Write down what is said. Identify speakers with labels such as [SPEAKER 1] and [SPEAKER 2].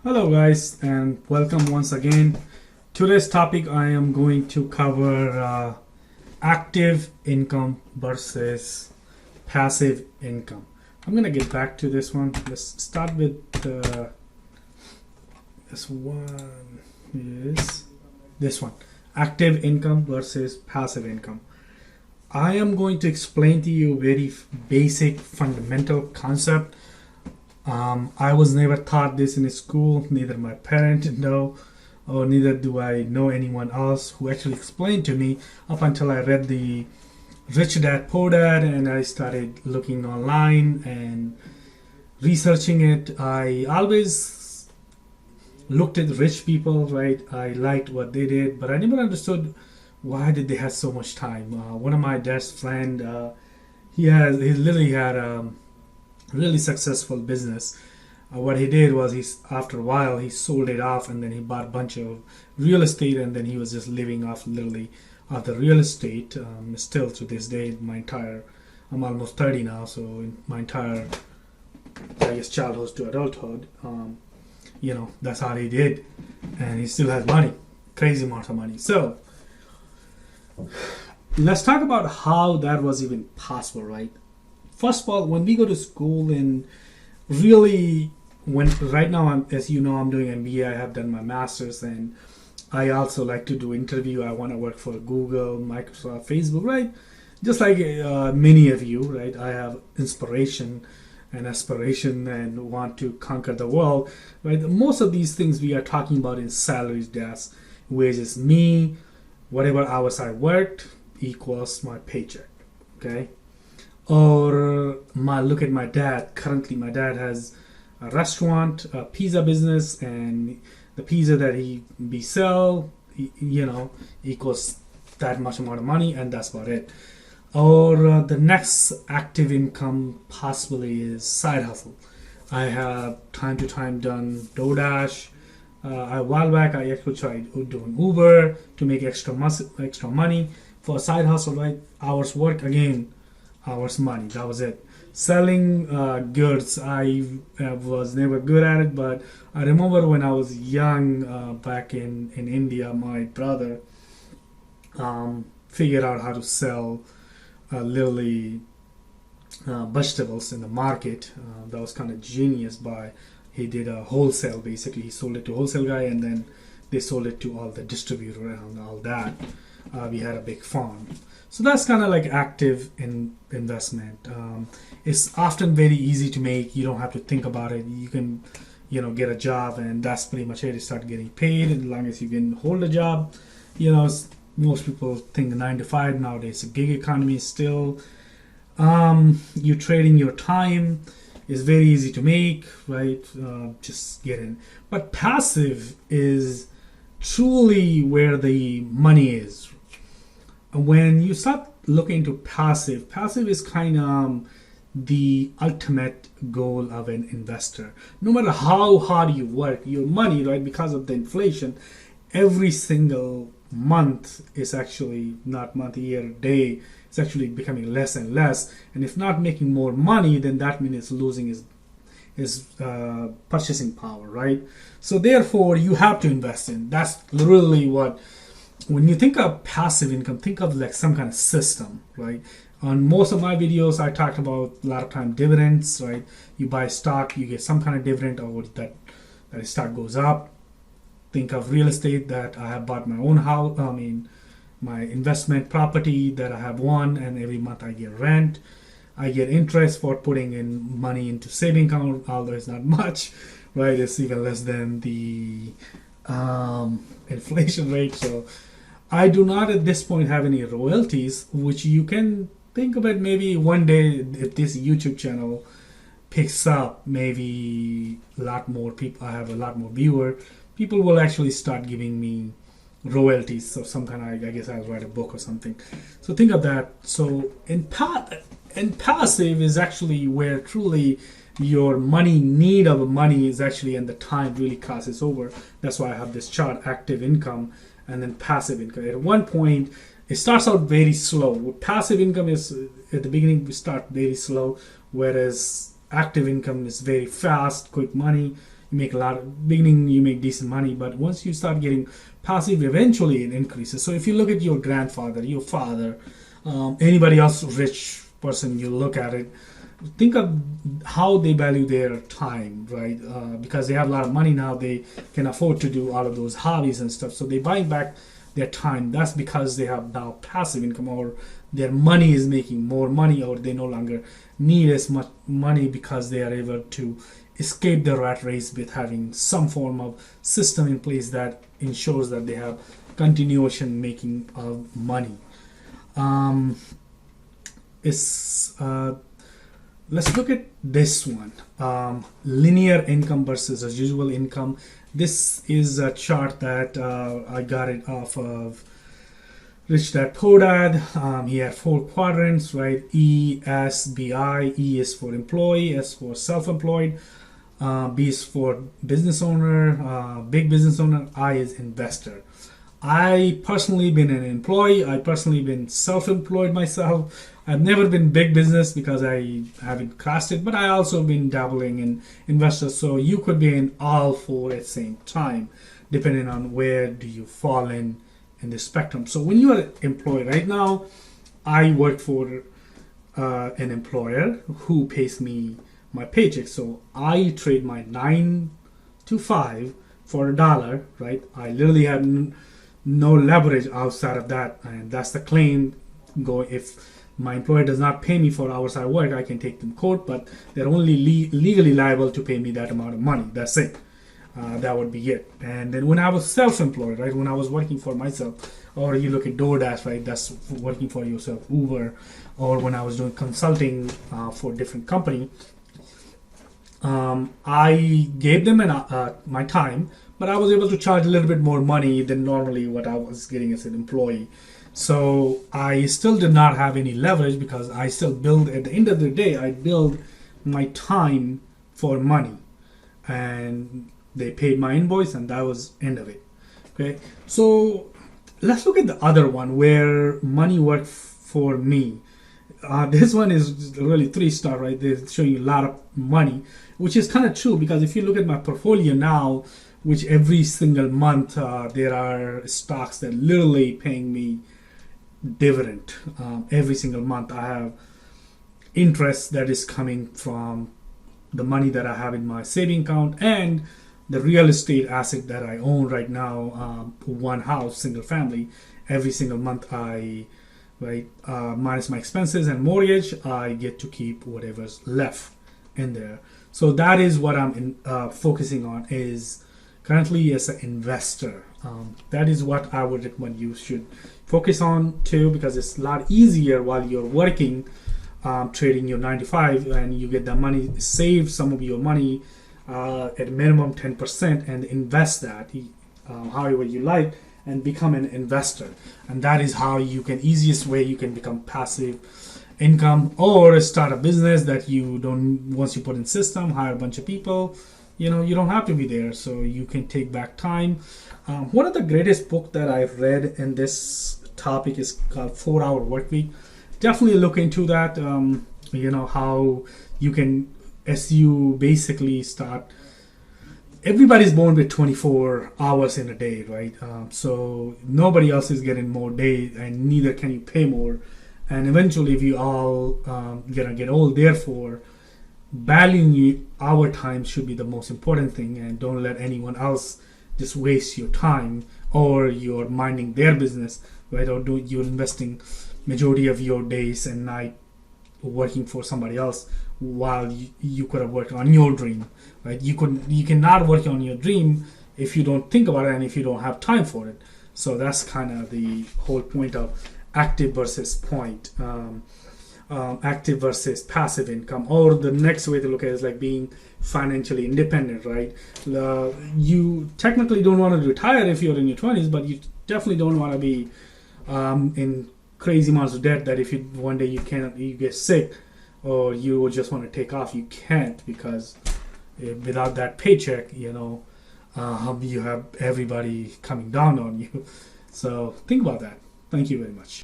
[SPEAKER 1] Hello guys and welcome once again. Today's topic I am going to cover active income versus passive income. I'm gonna get back to this one. Let's start with this one is this one, active income versus passive income. I am going to explain to you very basic fundamental concept. I was never taught this in school, neither my parents know, or neither do I know anyone else who actually explained to me up until I read the Rich Dad Poor Dad and I started looking online and researching it. I always looked at rich people, right? I liked what they did, but I never understood why did they have so much time. One of my dad's friend, he literally had really successful business. What he did was after a while he sold it off and then he bought a bunch of real estate and then he was just living off literally of the real estate. Still to this day, I'm almost 30 now, so in my entire I guess childhood to adulthood, that's how he did, and he still has money, crazy amount of money. So let's talk about how that was even possible, right? First of all, when we go to school and really when right now as you know, I'm doing MBA, I have done my master's, and I also like to do interview. I want to work for Google, Microsoft, Facebook, right? Just like many of you, right? I have inspiration and aspiration and want to conquer the world, right? Most of these things we are talking about in salaries, desk, wages. Me, whatever hours I worked equals my paycheck, okay? Or look at my dad. Currently, my dad has a restaurant, a pizza business, and the pizza that he sell, equals that much amount of money, and that's about it. Or the next active income possibly is side hustle. I have time to time done DoorDash. A while back, I actually tried doing Uber to make extra money for a side hustle. Right, hours work again. Hours money, that was it. Selling goods, I was never good at it, but I remember when I was young, back in India, my brother figured out how to sell literally vegetables in the market. That was kind of genius. He did a wholesale, basically he sold it to a wholesale guy and then they sold it to all the distributor and all that. We had a big farm. So that's kind of like active investment. It's often very easy to make. You don't have to think about it. You can, get a job and that's pretty much it. You start getting paid as long as you can hold a job. Most people think 9 to 5 nowadays. A gig economy is still. You trading your time is very easy to make, right? Just get in. But passive is truly where the money is. When you start looking into passive is kind of the ultimate goal of an investor. No matter how hard you work, your money, right, because of the inflation, every single month is actually not month, year, day. It's actually becoming less and less. And if not making more money, then that means it's losing his purchasing power, right? So therefore, you have to invest in. That's literally what. When you think of passive income, think of like some kind of system, right? On most of my videos, I talked about a lot of time dividends, right? You buy stock, you get some kind of dividend, or that stock goes up. Think of real estate, that I have bought my own house. My investment property that I have one, and every month I get rent. I get interest for putting in money into saving account, although it's not much, right? It's even less than the inflation rate. So I do not at this point have any royalties, which you can think of it maybe one day if this YouTube channel picks up, maybe a lot more people, I have a lot more viewers, people will actually start giving me royalties or some kind of, I guess I'll write a book or something. So think of that. So in passive is actually where truly your need of money is actually, and the time really crosses over. That's why I have this chart, active income and then passive income. At one point, it starts out very slow. Passive income is, at the beginning, we start very slow, whereas active income is very fast, quick money. make a lot. Beginning, you make decent money, but once you start getting passive, eventually it increases. So if you look at your grandfather, your father, anybody else rich person, you look at it, think of how they value their time, right? Because they have a lot of money now, they can afford to do all of those hobbies and stuff. So they buy back their time. That's because they have now passive income, or their money is making more money, or they no longer need as much money because they are able to escape the rat race with having some form of system in place that ensures that they have continuation making of money. It's Let's look at this one. Linear income versus a usual income. This is a chart that I got it off of Rich Dad Poor Dad. He had 4 quadrants, right? E, S, B, I. E is for employee, S for self-employed, B is for business owner, big business owner, I is investor. I personally been an employee. I personally been self-employed myself. I've never been big business because I haven't crossed it, but I also been dabbling in investors. So you could be in all 4 at the same time, depending on where do you fall in the spectrum. So when you are employed right now, I work for an employer who pays me my paycheck. So I trade my 9 to 5 for $1, right? I literally have no leverage outside of that, and that's the claim. If my employer does not pay me for hours I work, I can take them to court, but they're only legally liable to pay me that amount of money. That's it. That would be it. And then when I was self-employed, right, when I was working for myself, or you look at DoorDash, right, that's working for yourself, Uber, or when I was doing consulting for different company, I gave them my time, but I was able to charge a little bit more money than normally what I was getting as an employee. So I still did not have any leverage because I still build, at the end of the day, I build my time for money. And they paid my invoice, and that was end of it. Okay, so let's look at the other one where money worked for me. This one is really 3-star, right? They're showing you a lot of money, which is kind of true because if you look at my portfolio now, which every single month there are stocks that literally paying me dividend. Every single month I have interest that is coming from the money that I have in my saving account and the real estate asset that I own right now, one house, single family. Every single month I minus my expenses and mortgage, I get to keep whatever's left in there. So that is what I'm focusing on is currently as an investor. That is what I would recommend you should focus on too, because it's a lot easier while you're working, trading your 9 to 5, and you get that money, save some of your money at minimum 10% and invest that however you like and become an investor. And that is how you can, easiest way you can become passive income, or start a business that you don't, once you put in system, hire a bunch of people, you don't have to be there, so you can take back time. One of the greatest book that I've read in this topic is called 4 Hour Workweek. Definitely look into that. How you can, as you basically start, everybody's born with 24 hours in a day, right? So nobody else is getting more day, and neither can you pay more. And eventually, if you all gonna get old, therefore, valuing our time should be the most important thing, and don't let anyone else just waste your time, or you're minding their business, right? Or you're investing majority of your days and night working for somebody else while you could have worked on your dream, right? You cannot work on your dream if you don't think about it and if you don't have time for it. So that's kind of the whole point of active versus active versus passive income. Or the next way to look at it is like being financially independent, right? You technically don't want to retire if you're in your 20s, but you definitely don't want to be in crazy amounts of debt that if one day you get sick or you just want to take off, you can't, because without that paycheck, you have everybody coming down on you. So think about that. Thank you very much.